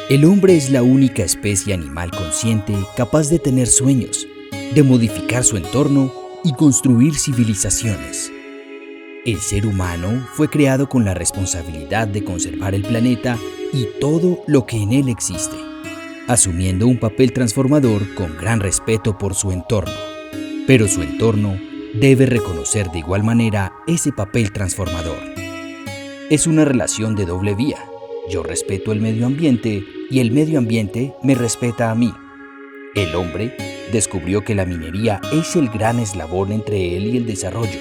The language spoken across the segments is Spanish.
El hombre es la única especie animal consciente capaz de tener sueños, de modificar su entorno y construir civilizaciones. El ser humano fue creado con la responsabilidad de conservar el planeta y todo lo que en él existe, asumiendo un papel transformador con gran respeto por su entorno. Pero su entorno debe reconocer de igual manera ese papel transformador. Es una relación de doble vía. Yo respeto el medio ambiente y el medio ambiente me respeta a mí. El hombre descubrió que la minería es el gran eslabón entre él y el desarrollo,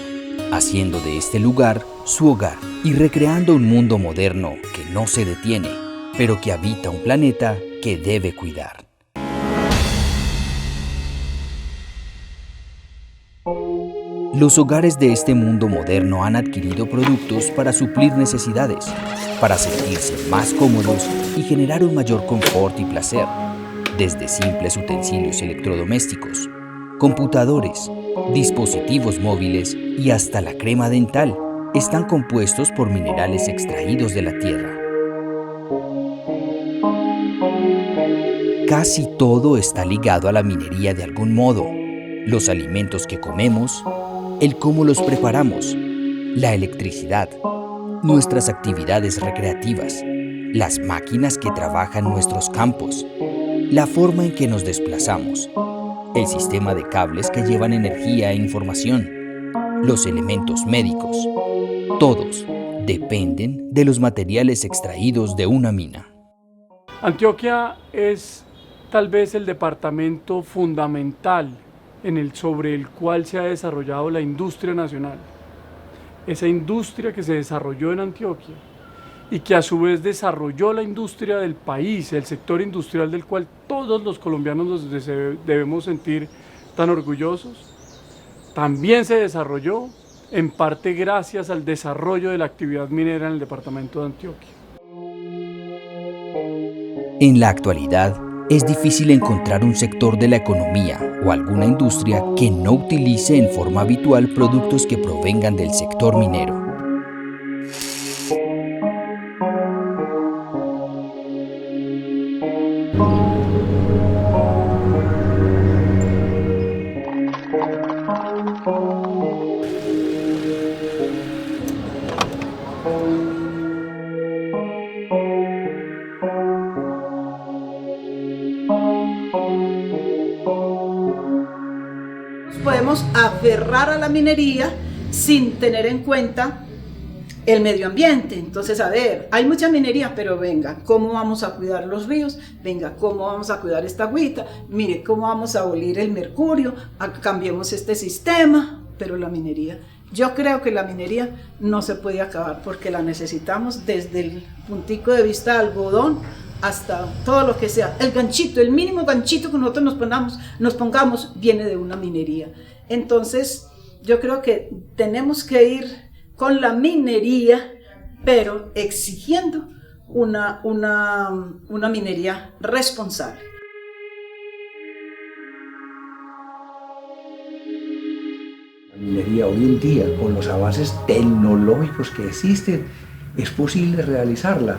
haciendo de este lugar su hogar y recreando un mundo moderno que no se detiene, pero que habita un planeta que debe cuidar. Los hogares de este mundo moderno han adquirido productos para suplir necesidades, para sentirse más cómodos y generar un mayor confort y placer, desde simples utensilios electrodomésticos, computadores, dispositivos móviles y hasta la crema dental están compuestos por minerales extraídos de la tierra. Casi todo está ligado a la minería de algún modo. Los alimentos que comemos, el cómo los preparamos, la electricidad, nuestras actividades recreativas, las máquinas que trabajan nuestros campos, la forma en que nos desplazamos, el sistema de cables que llevan energía e información, los elementos médicos, todos dependen de los materiales extraídos de una mina. Antioquia es tal vez el departamento fundamental sobre el cual se ha desarrollado la industria nacional. Esa industria que se desarrolló en Antioquia y que a su vez desarrolló la industria del país, el sector industrial del cual todos los colombianos nos debemos sentir tan orgullosos, también se desarrolló en parte gracias al desarrollo de la actividad minera en el departamento de Antioquia. En la actualidad, es difícil encontrar un sector de la economía o alguna industria que no utilice en forma habitual productos que provengan del sector minero. Podemos aferrar a la minería sin tener en cuenta el medio ambiente. Entonces, a ver, hay mucha minería, pero venga, ¿cómo vamos a cuidar los ríos? Venga, ¿cómo vamos a cuidar esta agüita? Mire, ¿cómo vamos a abolir el mercurio? Cambiemos este sistema. Pero la minería, yo creo que la minería no se puede acabar porque la necesitamos desde el puntico de vista de algodón hasta todo lo que sea. El ganchito, el mínimo ganchito que nosotros nos pongamos viene de una minería. Entonces, yo creo que tenemos que ir con la minería, pero exigiendo una minería responsable. La minería hoy en día, con los avances tecnológicos que existen, es posible realizarla.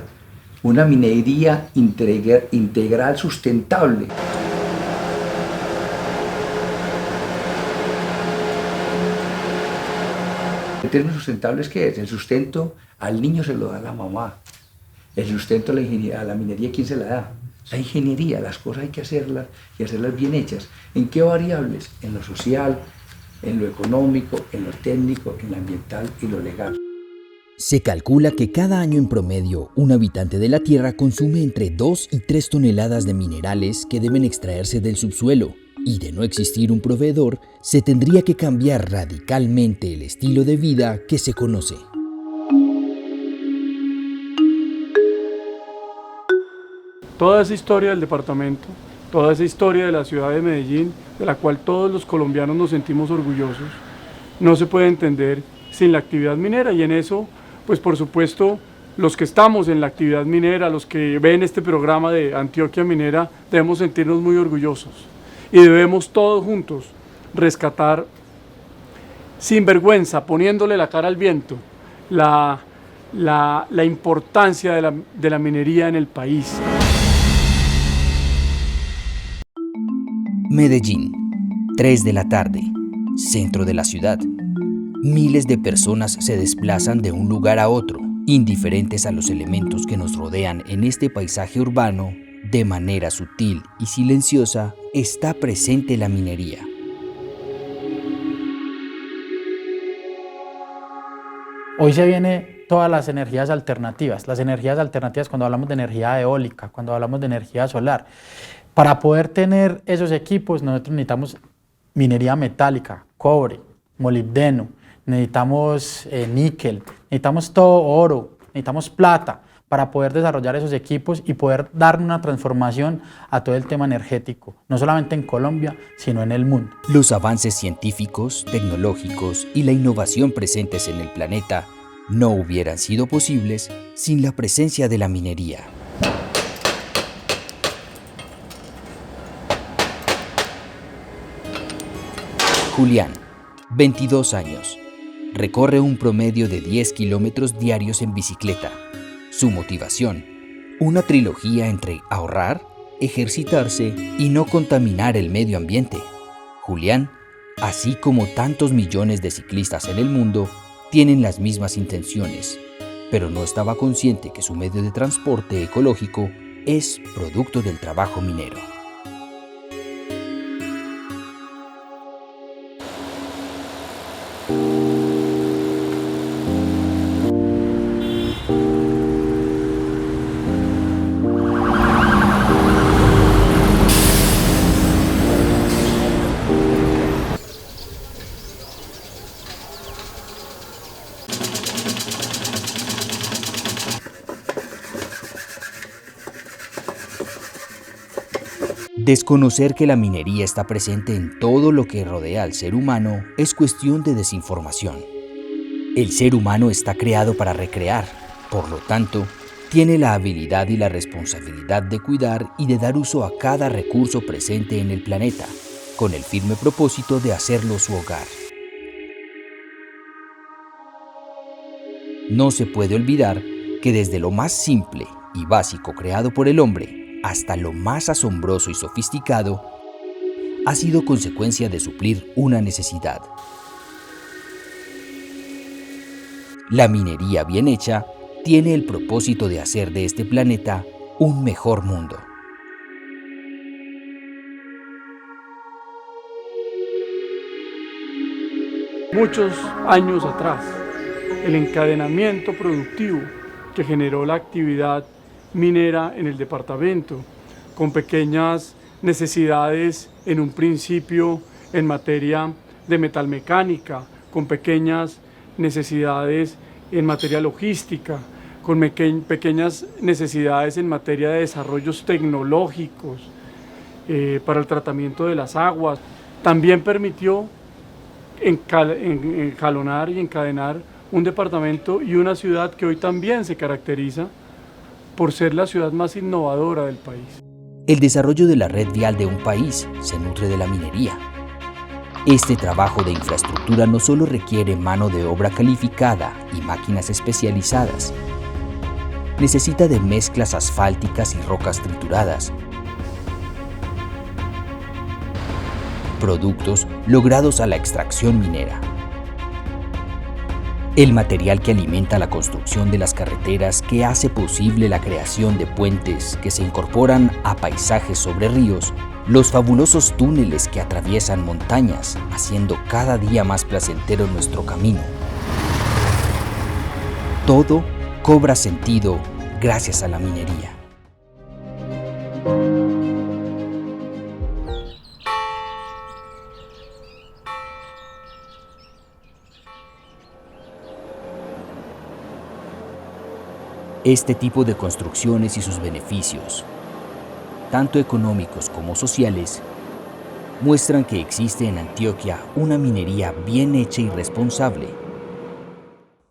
Una minería integral sustentable. ¿El término sustentable es qué es? El sustento al niño se lo da la mamá. El sustento a la minería, ¿quién se la da? La ingeniería, las cosas hay que hacerlas y hacerlas bien hechas. ¿En qué variables? En lo social, en lo económico, en lo técnico, en lo ambiental y lo legal. Se calcula que cada año en promedio un habitante de la Tierra consume entre 2 y 3 toneladas de minerales que deben extraerse del subsuelo, y de no existir un proveedor, se tendría que cambiar radicalmente el estilo de vida que se conoce. Toda esa historia del departamento, toda esa historia de la ciudad de Medellín, de la cual todos los colombianos nos sentimos orgullosos, no se puede entender sin la actividad minera, y en eso, pues por supuesto, los que estamos en la actividad minera, los que ven este programa de Antioquia Minera, debemos sentirnos muy orgullosos y debemos todos juntos rescatar sin vergüenza, poniéndole la cara al viento, la importancia de la minería en el país. Medellín, 3 de la tarde, centro de la ciudad. Miles de personas se desplazan de un lugar a otro, indiferentes a los elementos que nos rodean en este paisaje urbano. De manera sutil y silenciosa está presente la minería. Hoy se viene todas las energías alternativas. Las energías alternativas cuando hablamos de energía eólica, cuando hablamos de energía solar. Para poder tener esos equipos nosotros necesitamos minería metálica, cobre, molibdeno, necesitamos níquel, necesitamos todo oro, necesitamos plata para poder desarrollar esos equipos y poder dar una transformación a todo el tema energético, no solamente en Colombia, sino en el mundo. Los avances científicos, tecnológicos y la innovación presentes en el planeta no hubieran sido posibles sin la presencia de la minería. Julián, 22 años, recorre un promedio de 10 kilómetros diarios en bicicleta. Su motivación, una trilogía entre ahorrar, ejercitarse y no contaminar el medio ambiente. Julián, así como tantos millones de ciclistas en el mundo, tienen las mismas intenciones, pero no estaba consciente que su medio de transporte ecológico es producto del trabajo minero. Desconocer que la minería está presente en todo lo que rodea al ser humano es cuestión de desinformación. El ser humano está creado para recrear, por lo tanto, tiene la habilidad y la responsabilidad de cuidar y de dar uso a cada recurso presente en el planeta, con el firme propósito de hacerlo su hogar. No se puede olvidar que desde lo más simple y básico creado por el hombre, hasta lo más asombroso y sofisticado, ha sido consecuencia de suplir una necesidad. La minería bien hecha tiene el propósito de hacer de este planeta un mejor mundo. Muchos años atrás, el encadenamiento productivo que generó la actividad minera en el departamento, con pequeñas necesidades en un principio en materia de metalmecánica, con pequeñas necesidades en materia logística, con pequeñas necesidades en materia de desarrollos tecnológicos para el tratamiento de las aguas. También permitió encalonar y encadenar un departamento y una ciudad que hoy también se caracteriza por ser la ciudad más innovadora del país. El desarrollo de la red vial de un país se nutre de la minería. Este trabajo de infraestructura no solo requiere mano de obra calificada y máquinas especializadas, necesita de mezclas asfálticas y rocas trituradas, productos logrados a la extracción minera. El material que alimenta la construcción de las carreteras que hace posible la creación de puentes que se incorporan a paisajes sobre ríos, los fabulosos túneles que atraviesan montañas, haciendo cada día más placentero nuestro camino. Todo cobra sentido gracias a la minería. Este tipo de construcciones y sus beneficios, tanto económicos como sociales, muestran que existe en Antioquia una minería bien hecha y responsable.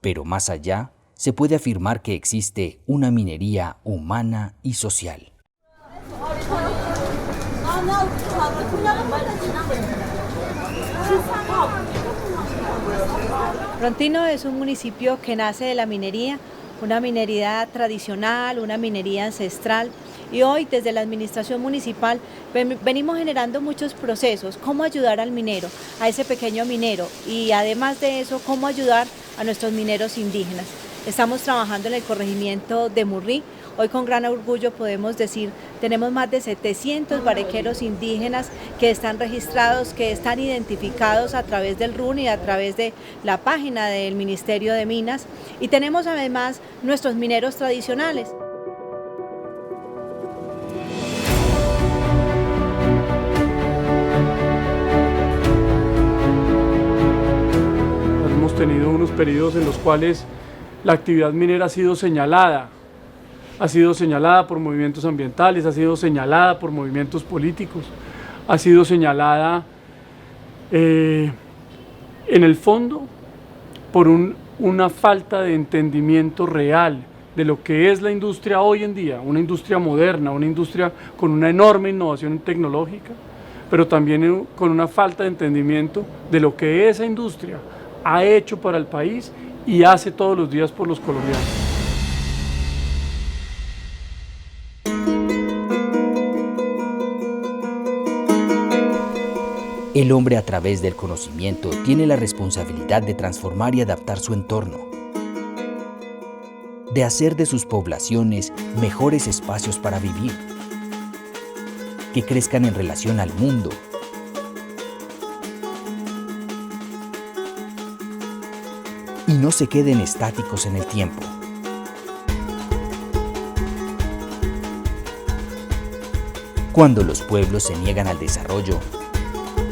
Pero más allá, se puede afirmar que existe una minería humana y social. Rontino es un municipio que nace de la minería, una minería tradicional, una minería ancestral, Y hoy desde la administración municipal venimos generando muchos procesos, cómo ayudar al minero, a ese pequeño minero, y además de eso, cómo ayudar a nuestros mineros indígenas. Estamos trabajando en el corregimiento de Murrí. Hoy con gran orgullo podemos decir, tenemos más de 700 barequeros indígenas que están registrados, que están identificados a través del RUN y a través de la página del Ministerio de Minas. Y tenemos además nuestros mineros tradicionales. Hemos tenido unos periodos en los cuales la actividad minera ha sido señalada por movimientos ambientales, ha sido señalada por movimientos políticos, ha sido señalada en el fondo por una falta de entendimiento real de lo que es la industria hoy en día, una industria moderna, una industria con una enorme innovación tecnológica, pero también con una falta de entendimiento de lo que esa industria ha hecho para el país y hace todos los días por los colombianos. El hombre a través del conocimiento tiene la responsabilidad de transformar y adaptar su entorno, de hacer de sus poblaciones mejores espacios para vivir, que crezcan en relación al mundo, y no se queden estáticos en el tiempo. Cuando los pueblos se niegan al desarrollo,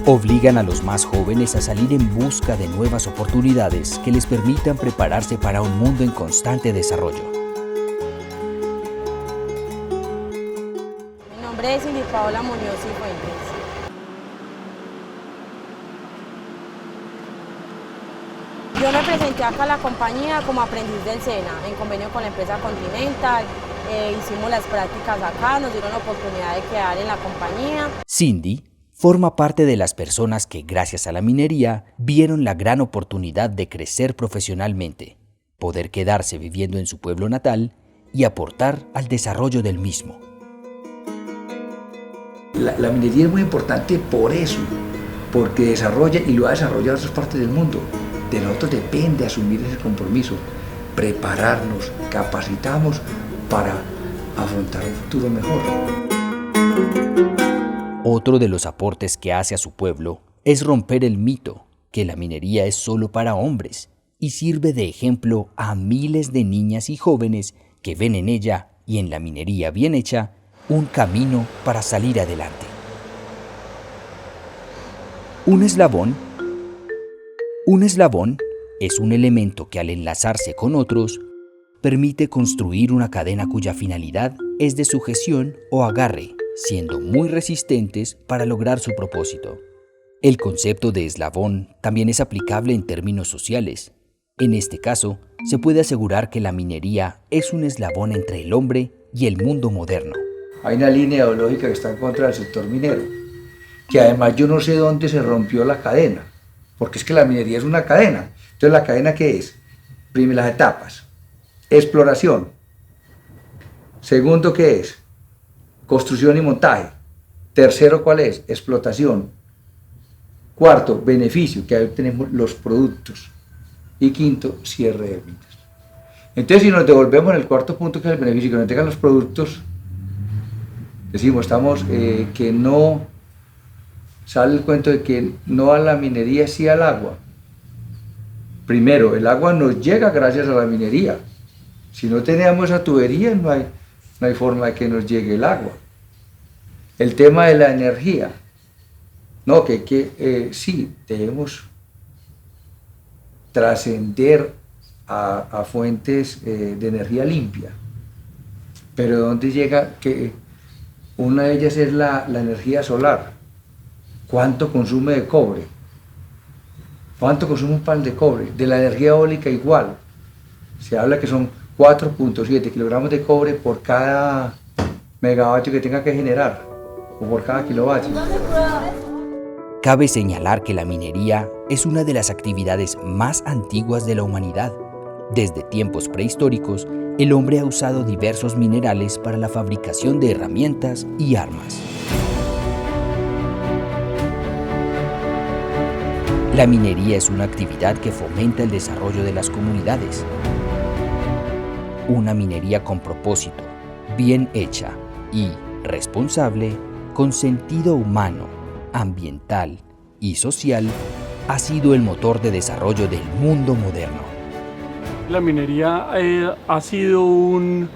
obligan a los más jóvenes a salir en busca de nuevas oportunidades que les permitan prepararse para un mundo en constante desarrollo. Mi nombre es Cindy Paola Muñoz Cifuentes. Yo me presenté acá a la compañía como aprendiz del SENA, en convenio con la empresa Continental. Hicimos las prácticas acá, nos dieron la oportunidad de quedar en la compañía. Cindy forma parte de las personas que, gracias a la minería, vieron la gran oportunidad de crecer profesionalmente, poder quedarse viviendo en su pueblo natal y aportar al desarrollo del mismo. La minería es muy importante por eso, porque desarrolla y lo ha desarrollado en otras partes del mundo. De nosotros depende asumir ese compromiso, prepararnos, capacitarnos para afrontar un futuro mejor. Otro de los aportes que hace a su pueblo es romper el mito que la minería es solo para hombres y sirve de ejemplo a miles de niñas y jóvenes que ven en ella y en la minería bien hecha un camino para salir adelante. Un eslabón es un elemento que al enlazarse con otros permite construir una cadena cuya finalidad es de sujeción o agarre, siendo muy resistentes para lograr su propósito. El concepto de eslabón también es aplicable en términos sociales. En este caso, se puede asegurar que la minería es un eslabón entre el hombre y el mundo moderno. Hay una línea ideológica que está en contra del sector minero, que además yo no sé dónde se rompió la cadena, porque es que la minería es una cadena. Entonces, ¿la cadena qué es? Primero, las etapas. Exploración. Segundo, ¿qué es? Construcción y montaje. Tercero, ¿cuál es? Explotación. Cuarto, beneficio, que ahí tenemos los productos. Y quinto, cierre de minas. Entonces, si nos devolvemos en el cuarto punto, que es el beneficio, que nos tengan los productos, decimos, estamos que no, sale el cuento de que no a la minería, sí al agua. Primero, el agua nos llega gracias a la minería. Si no teníamos esa tubería, no hay forma de que nos llegue el agua. El tema de la energía. No, sí, debemos trascender a fuentes de energía limpia. Pero ¿dónde llega? Que una de ellas es la energía solar. ¿Cuánto consume de cobre? ¿Cuánto consume un pan de cobre? De la energía eólica igual. Se habla que son 4.7 kilogramos de cobre por cada megavatio que tenga que generar, o por cada kilovatio. Cabe señalar que la minería es una de las actividades más antiguas de la humanidad, Desde tiempos prehistóricos, el hombre ha usado diversos minerales para la fabricación de herramientas y armas. La minería es una actividad que fomenta el desarrollo de las comunidades. Una minería con propósito, bien hecha y responsable, con sentido humano, ambiental y social, ha sido el motor de desarrollo del mundo moderno. La minería ha sido un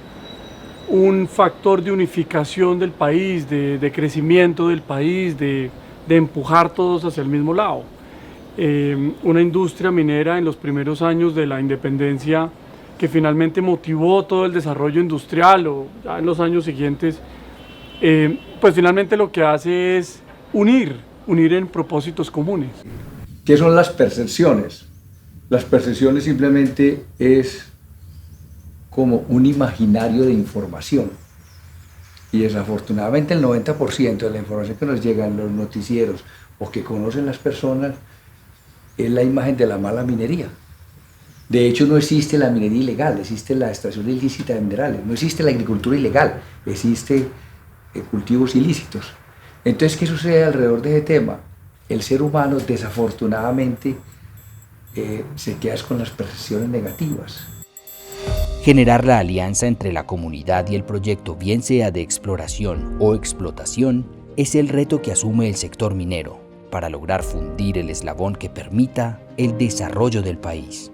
factor de unificación del país, de crecimiento del país, de empujar todos hacia el mismo lado. Una industria minera en los primeros años de la independencia que finalmente motivó todo el desarrollo industrial, o ya en los años siguientes, pues finalmente lo que hace es unir en propósitos comunes. ¿Qué son las percepciones? Las percepciones simplemente es como un imaginario de información. Y desafortunadamente el 90% de la información que nos llega en los noticieros o que conocen las personas es la imagen de la mala minería. De hecho, no existe la minería ilegal, existe la extracción ilícita de minerales, no existe la agricultura ilegal, existe cultivos ilícitos. Entonces, ¿qué sucede alrededor de ese tema? El ser humano, desafortunadamente, se queda con las percepciones negativas. Generar la alianza entre la comunidad y el proyecto, bien sea de exploración o explotación, es el reto que asume el sector minero para lograr fundir el eslabón que permita el desarrollo del país.